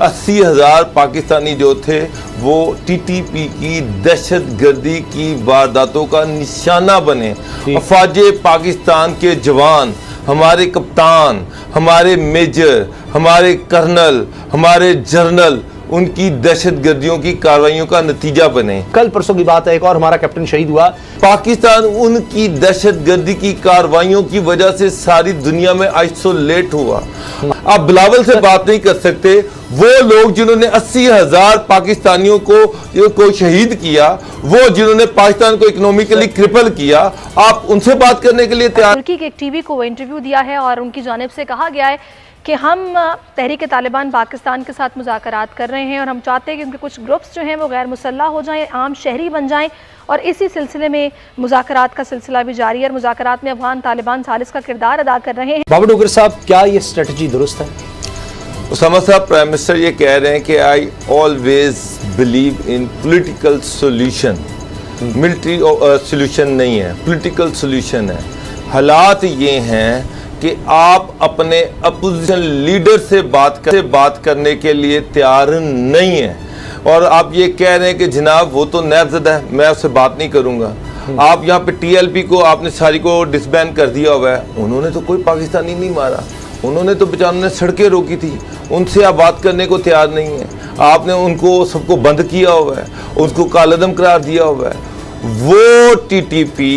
80,000 पाकिस्तानी जो थे वो टीटीपी की दहशतगर्दी की वारदातों का निशाना बने। अफवाजे पाकिस्तान के जवान, हमारे कप्तान, हमारे मेजर, हमारे कर्नल, हमारे जनरल उनकी दहशतगर्दियों की कार्रवाइयों का नतीजा बने। कल परसों की बात है, एक और हमारा कैप्टन शहीद हुआ। पाकिस्तान उनकी दहशतगर्दी की कार्रवाइयों की वजह से सारी दुनिया में आइसोलेट हुआ। आप बिलावल से बात नहीं कर सकते, वो लोग जिन्होंने 80,000 पाकिस्तानियों को शहीद किया, वो जिन्होंने पाकिस्तान को इकोनॉमिकली क्रिपल किया, आप उनसे बात करने के लिए तैयार। तुर्की के एक टीवी को वो इंटरव्यू दिया है और उनकी जानिब से कहा गया है कि हम तहरीक तालिबान पाकिस्तान के साथ मुज़ाकरात कर रहे हैं और हम चाहते हैं कि उनके कुछ ग्रुप्स जो हैं वो गैर मुसल्लह हो जाएं, आम शहरी बन जाएं, और इसी सिलसिले में मुज़ाकरात का सिलसिला भी जारी है और मुज़ाकरात में अफगान तालिबान सालिस का किरदार अदा कर रहे हैं। बाबर डोगर साहब, क्या ये स्ट्रेटजी दुरुस्त है? उसामा साहब, प्राइम मिनिस्टर ये कह रहे हैं कि I always believe in political solution. Military solution नहीं है, पॉलिटिकल सोल्यूशन है। हालात ये हैं कि आप अपने अपोजिशन लीडर से बात करने के लिए तैयार नहीं है और आप ये कह रहे हैं कि जनाब वो तो नैबज़दा है, मैं उससे बात नहीं करूंगा। आप यहाँ पे टीएलपी को आपने सारी को डिसबैन कर दिया हुआ है। उन्होंने तो कोई पाकिस्तानी नहीं मारा, उन्होंने तो बेचारों ने सड़कें रोकी थी, उनसे आप बात करने को तैयार नहीं है। आपने उनको सबको बंद किया हुआ है, उसको कालदम करार दिया हुआ है। वो टीटीपी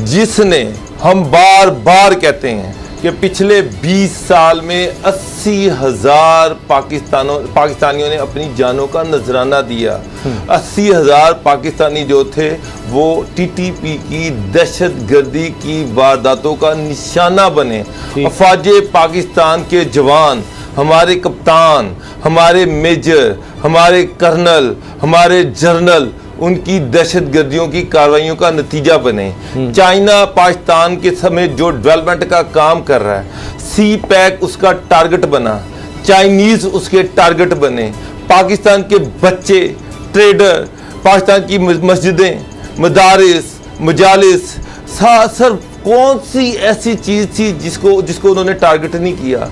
जिसने हम बार बार कहते हैं कि पिछले 20 साल में 80,000 पाकिस्तानियों ने अपनी जानों का नजराना दिया। 80,000 पाकिस्तानी जो थे वो टीटीपी की दहशतगर्दी की वारदातों का निशाना बने। अफवाजे पाकिस्तान के जवान, हमारे कप्तान, हमारे मेजर, हमारे कर्नल, हमारे जनरल उनकी दहशतगर्दियों की कार्रवाइयों का नतीजा बने। चाइना पाकिस्तान के समेत जो डेवलपमेंट का काम कर रहा है, सी पैक उसका टारगेट बना, चाइनीज उसके टारगेट बने। पाकिस्तान के बच्चे, ट्रेडर, पाकिस्तान की मस्जिदें, मदारिस, मजालिस, सर कौन सी ऐसी चीज थी जिसको उन्होंने टारगेट नहीं किया।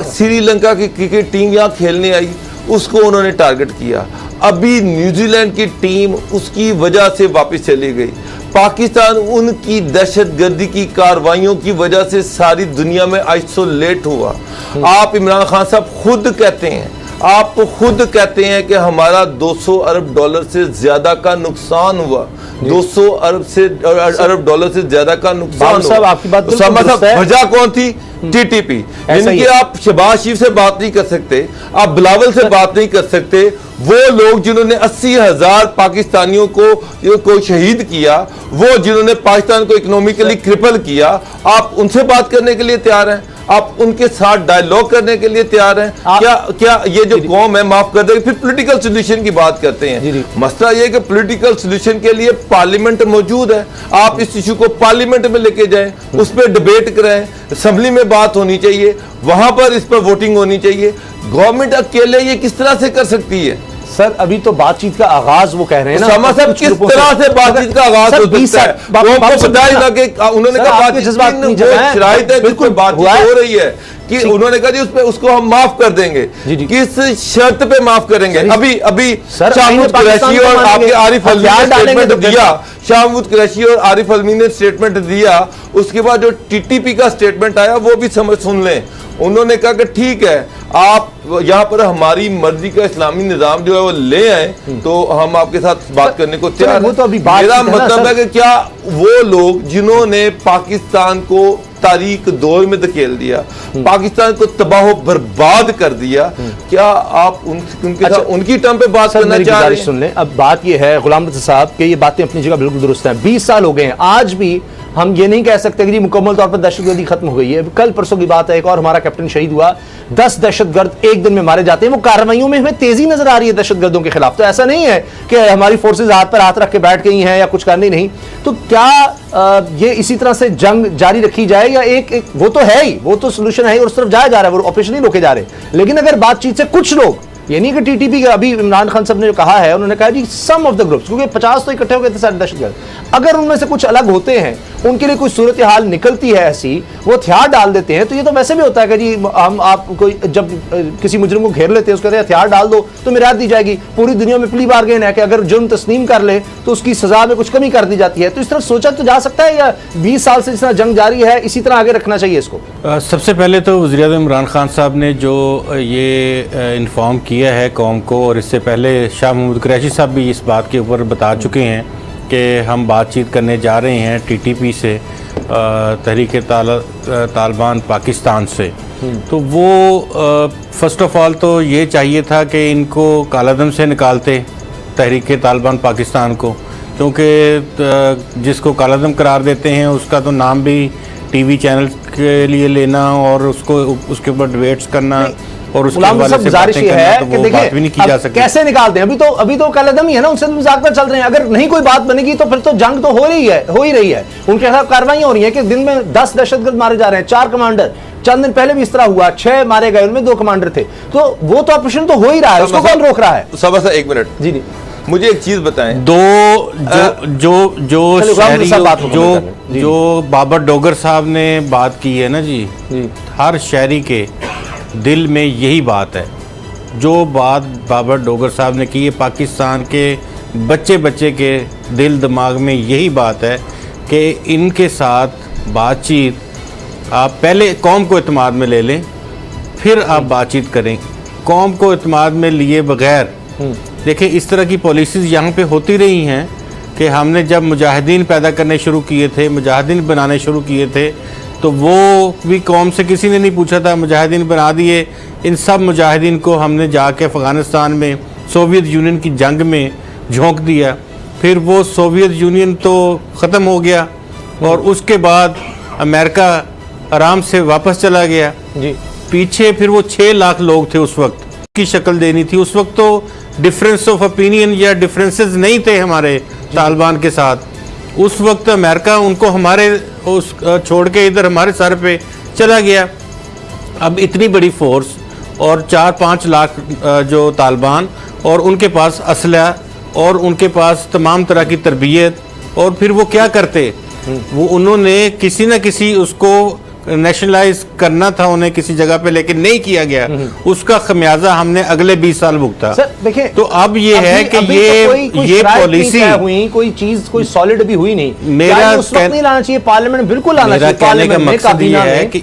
श्रीलंका की क्रिकेट टीम यहाँ खेलने आई, उसको उन्होंने टारगेट किया। अभी न्यूजीलैंड की टीम उसकी वजह से वापस चली गई। पाकिस्तान उनकी दहशतगर्दी की कार्रवाइयों की वजह से सारी दुनिया में आइसोलेट हुआ। आप इमरान खान साहब खुद कहते हैं, आप तो खुद कहते हैं कि हमारा 200 अरब डॉलर से ज्यादा का नुकसान हुआ। 200 अरब डॉलर से ज्यादा का नुकसान हुआ। आपकी बात वजह कौन थी? टीटीपी। इनकी आप शहबाज शरीफ से बात नहीं कर सकते, आप बिलावल से बात नहीं कर सकते। वो लोग जिन्होंने 80,000 पाकिस्तानियों को शहीद किया, वो जिन्होंने पाकिस्तान को इकोनॉमिकली क्रिपल किया, आप उनसे बात करने के लिए तैयार हैं? आप उनके साथ डायलॉग करने के लिए तैयार हैं? क्या ये जो कौम है माफ कर देगी? फिर पॉलिटिकल सोल्यूशन की बात करते हैं। मसला ये कि पॉलिटिकल सोल्यूशन के लिए पार्लियामेंट मौजूद है। आप इस इशू को पार्लियामेंट में लेके जाएं, उस पर डिबेट कराएं, असेंबली में बात होनी चाहिए, वहां पर इस पर वोटिंग होनी चाहिए। गवर्नमेंट अकेले ये किस तरह से कर सकती है? सर अभी तो बातचीत का आगाज वो कह रहे हैं ना, साहब किस तरह से बातचीत का आगाज हो सकता है? उन्होंने कहा बातचीत बिल्कुल बात हो रही है कि उन्होंने कहा जी उसको हम माफ कर देंगे। किस शर्त पे माफ करेंगे? अभी शाहमूद कुरैशी और आपके आरिफ अलवी ने स्टेटमेंट दिया, शाहमूद कुरैशी और आरिफ अलवी ने स्टेटमेंट दिया, उसके बाद जो टीटीपी का स्टेटमेंट आया वो भी सुन लें। उन्होंने कहा कि ठीक है, आप यहाँ पर हमारी मर्जी का इस्लामी निजाम जो है वो ले आए तो हम आपके साथ बात करने को तैयार हैं। तो मेरा मतलब है कि क्या वो लोग जिन्होंने पाकिस्तान को तारीख दौर में धकेल दिया, पाकिस्तान को तबाह बर्बाद कर दिया, क्या आप उनकी टर्म पे बात करना चाह रहे हैं? सुन लें, अब बात ये है गुलाम रज़ा साहब कि ये बातें अपनी जगह बिल्कुल दुरुस्त हैं। 20 साल हो गए हैं, आज भी हम ये नहीं कह सकते कि जी मुकम्मल तौर पर दहशतगर्दी खत्म हो गई है। कल परसों की बात है, एक और हमारा कैप्टन शहीद हुआ। 10 दहशतगर्द एक दिन में मारे जाते हैं। वो कार्रवाइयों में हमें तेजी नजर आ रही है दहशतगर्दों के खिलाफ। तो ऐसा नहीं है कि हमारी फोर्सेज हाथ पर हाथ रख के बैठ गई हैं या कुछ करनी नहीं। तो क्या ये इसी तरह से जंग जारी रखी जाए या एक वो तो है ही, वो तो सोल्यूशन है ही और उस तरफ जाया जा रहा है, वो ऑपरेशन ही रोके जा रहे हैं। लेकिन अगर बातचीत से कुछ लोग ये नहीं कि टीटीपी के अभी इमरान खान साहब ने जो कहा है, उन्होंने कहा जी सम ऑफ द ग्रुप्स, क्योंकि 50 तो इकट्ठे हो गए थे सारे दहशतगर्द, अगर उनमें से कुछ अलग होते हैं, उनके लिए कोई सूरत हाल निकलती है ऐसी, वो हथियार डाल देते हैं, तो ये तो वैसे भी होता है कि जी हम आप कोई जब किसी मुजरिम को घेर लेते हैं, उसके हथियार डाल दो तो मिराद दी जाएगी। पूरी दुनिया में प्ली बार्गेन है कि अगर जुर्म तस्लीम कर ले तो उसकी सजा में कुछ कमी कर दी जाती है। तो इस तरह सोचा तो जा सकता है, या 20 साल से जिस तरह जंग जारी है इसी तरह आगे रखना चाहिए इसको? सबसे पहले तो वज़ीर-ए-आज़म इमरान खान साहब ने जो ये इन्फॉर्म किया है कौम को, और इससे पहले शाह महमूद कुरैशी साहब भी इस बात के ऊपर बता चुके हैं कि हम बातचीत करने जा रहे हैं टीटीपी से, तहरीक तालिबान पाकिस्तान से। तो वो फर्स्ट ऑफ ऑल तो ये चाहिए था कि इनको कालादम से निकालते तहरीक तालिबान पाकिस्तान को, क्योंकि जिसको कालादम करार देते हैं उसका तो नाम भी टीवी चैनल के लिए लेना और उसको उसके ऊपर डिबेट्स करना और उसके हवाले से गुजारिश बातें है करना, तो कि वो बात भी नहीं की जा सकती। कैसे निकालते हैं? अभी तो कालादम ही है ना, उनसे मुज़ाकरा चल रहे हैं। अगर नहीं कोई बात बनेगी तो फिर तो जंग तो हो ही रही है। उनके खिलाफ कार्रवाई हो रही है कि दिन में 10 दहशतगर्द मारे जा रहे हैं, 4 कमांडर। चंद दिन पहले भी इस तरह हुआ, 6 मारे गए, उनमें 2 कमांडर थे। तो वो तो ऑपरेशन तो हो ही रहा है, उसको कौन रोक रहा है? सबा सा 1 मिनट जी जी, मुझे एक चीज बताएं। जो बाबर डोगर साहब ने बात की है ना जी, हर शहरी के दिल में यही बात है। जो बात बाबर डोगर साहब ने की है, पाकिस्तान के बच्चे के दिल दिमाग में यही बात है कि इनके साथ बातचीत आप पहले कौम को इत्मीनान में ले लें, फिर आप बातचीत करें। कौम को इत्मीनान में लिए बगैर, देखिए इस तरह की पॉलिसीज़ यहाँ पे होती रही हैं कि हमने जब मुजाहिदीन पैदा करने शुरू किए थे, मुजाहिदीन बनाने शुरू किए थे, तो वो भी कौम से किसी ने नहीं पूछा था, मुजाहिदीन बना दिए। इन सब मुजाहिदीन को हमने जाके अफ़गानिस्तान में सोवियत यूनियन की जंग में झोंक दिया। फिर वो सोवियत यूनियन तो ख़त्म हो गया और उसके बाद अमेरिका आराम से वापस चला गया जी। पीछे फिर वो 6 लाख लोग थे उस वक्त की शक्ल देनी थी। उस वक्त तो डिफरेंस ऑफ ओपिनियन या डिफरेंसेस नहीं थे हमारे तालिबान के साथ। उस वक्त अमेरिका उनको हमारे उस छोड़ के इधर हमारे सर पे चला गया। अब इतनी बड़ी फोर्स और 4-5 लाख जो तालिबान, और उनके पास असला और उनके पास तमाम तरह की तरबियत, और फिर वो क्या करते, वो उन्होंने किसी न किसी उसको नेशनलाइज करना था उन्हें किसी जगह पे, लेकिन नहीं किया गया। उसका खमियाजा हमने अगले 20 साल भुगता। देखिए तो अब ये है कि ये पॉलिसी हुई, कोई चीज कोई सॉलिड भी हुई नहीं। मेरा उस वक्त नहीं लाना चाहिए, पार्लियामेंट में बिल्कुल लाना चाहिए। कहने का मकसद ये है कि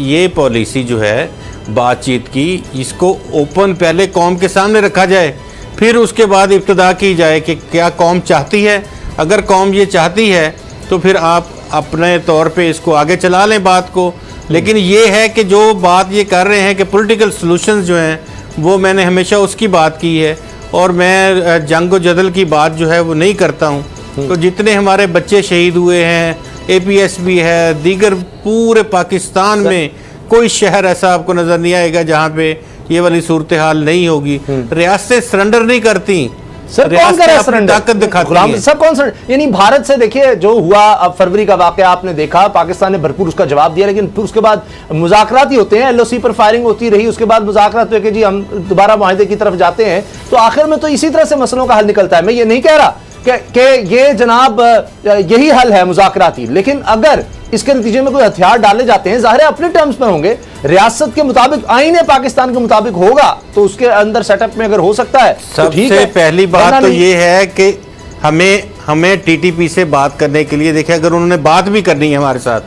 ये पॉलिसी जो है बातचीत की, इसको ओपन पहले कौम के सामने रखा जाए, फिर उसके बाद इब्तिदा की जाए कि क्या कौम चाहती है। अगर कौम ये चाहती है तो फिर आप अपने तौर पे इसको आगे चला लें बात को। लेकिन ये है कि जो बात ये कर रहे हैं कि पॉलिटिकल सॉल्यूशंस जो हैं, वो मैंने हमेशा उसकी बात की है, और मैं जंग व जदल की बात जो है वो नहीं करता हूँ। तो जितने हमारे बच्चे शहीद हुए हैं, APS भी है, दीगर पूरे पाकिस्तान में कोई शहर ऐसा आपको नज़र नहीं आएगा जहाँ पे ये वाली सूरत हाल नहीं होगी। रियासतें सरेंडर नहीं करती। सर कौन करे सरेंडर? ताकत दिखाती है। सब कौन सरेंडर? यानी भारत से देखिए जो हुआ, अब फरवरी का वाकया आपने देखा, पाकिस्तान ने भरपूर उसका जवाब दिया, लेकिन फिर उसके बाद मुज़ाकरात ही होते हैं, LOC पर फायरिंग होती रही, उसके बाद मुज़ाकरात हुए कि जी हम दोबारा मुआहदे की तरफ जाते हैं। तो आखिर में तो इसी तरह से मसलों का हल निकलता है। मैं ये नहीं कह रहा कि ये जनाब यही हल है मुज़ाकराती, लेकिन अगर इसके नतीजे में कोई हथियार डाले जाते हैं, जाहिर है अपने टर्म्स पर होंगे, रियासत के मुताबिक, आईने पाकिस्तान के मुताबिक होगा, तो उसके अंदर सेटअप में अगर हो सकता है तो ठीक है। सबसे पहली बात तो ये है कि हमें TTP से बात करने के लिए, देखिए अगर उन्होंने बात भी करनी है हमारे साथ,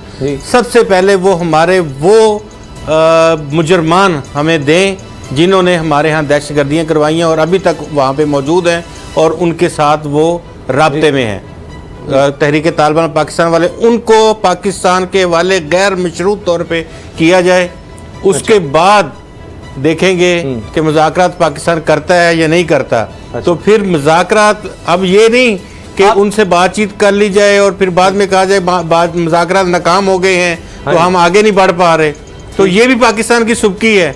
सबसे पहले वो हमारे मुजरमान हमें दें जिन्होंने हमारे यहाँ दहशतगर्दियाँ करवाई हैं और अभी तक वहाँ पे मौजूद हैं, और उनके साथ वो राब्ते में हैं। तहरीक तालिबान पाकिस्तान वाले, उनको पाकिस्तान के वाले गैर मशरूत तौर पे किया जाए। उसके बाद देखेंगे कि मुज़ाकरात पाकिस्तान करता है या नहीं करता। तो फिर मुज़ाकरात, अब ये नहीं कि उनसे बातचीत कर ली जाए और फिर बाद में कहा जाए मुज़ाकरात नाकाम हो गए हैं तो हम आगे नहीं बढ़ पा रहे। तो ये भी पाकिस्तान की सुबकी है।